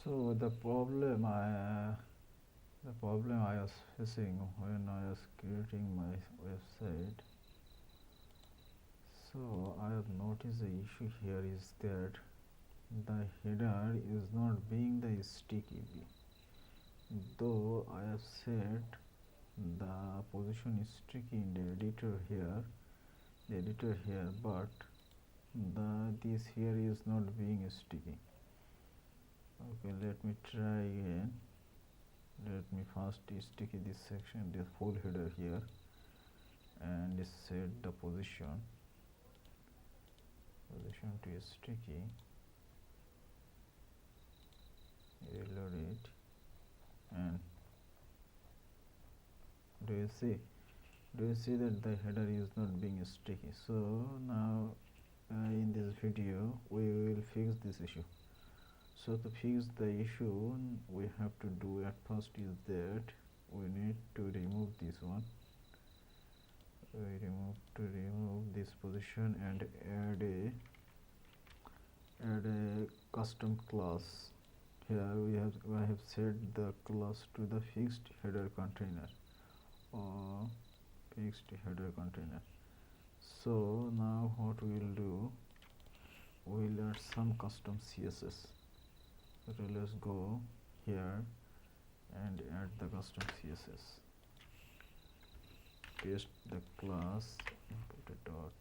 So the problem I was facing when I was creating my website, so I have noticed the issue here is that the header is not being the sticky, though I have set the position is sticky in the editor here, but this here is not being sticky. Okay, let me try again. Let me first sticky this section, this full header here, and set the position to sticky. Reload it, and do you see that the header is not being sticky? So now in this video we will fix this issue. So to fix the issue, we have to do at first is that we need to remove this one. Remove this position and add a custom class. Here I have set the class to the fixed header container or fixed header container. So now what we will do, we will add some custom CSS. So let's go here and add the custom CSS. Paste the class, put a dot,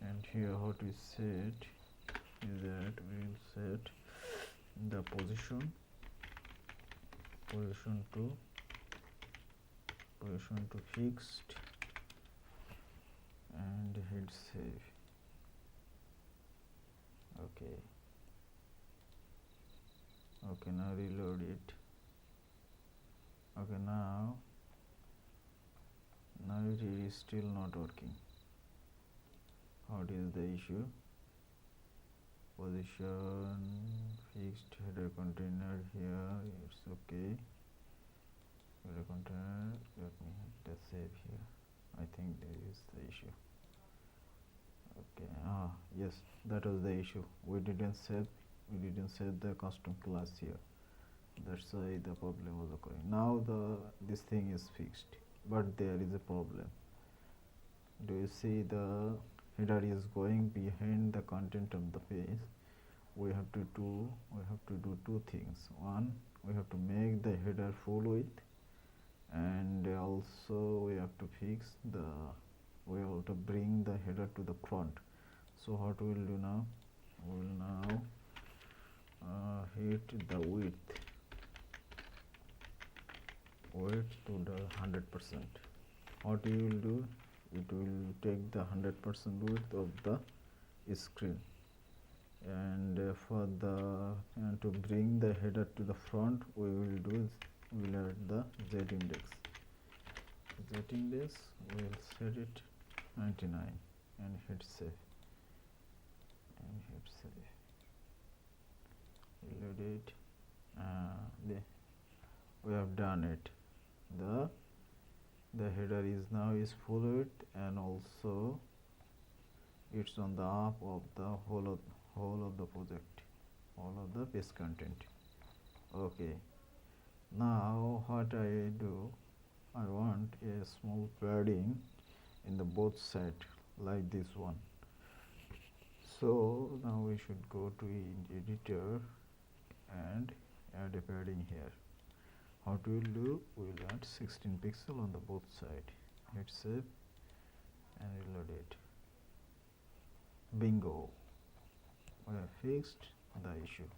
and here what we set is that we will set the position to fixed and hit save. Okay, now reload it. Okay, now it is still not working. What is the issue? Position fixed header container here, it's okay. Header container, let me hit the save here. I think there is the issue. Okay, yes, that was the issue. We didn't set the custom class here. That's why the problem was occurring. Now this thing is fixed, but there is a problem. Do you see the header is going behind the content of the page? We have to do two things. One, we have to make the header full width, and also we have to bring the header to the front. So what we will do now, we will now hit the width to the 100%. What you will do, it will take the 100% width of the screen, and to bring the header to the front, we will add the Z index. We will set it 99 and hit save. Reload it. We have done it. The header is now full width, and also it's on the up of the whole of the project, all of the base content. Okay, now what I do, I want a small padding in the both side like this one. So now we should go to editor and add a padding here. What we will do, we will add 16 pixel on the both side. Hit save and reload it. Bingo, we have fixed the issue.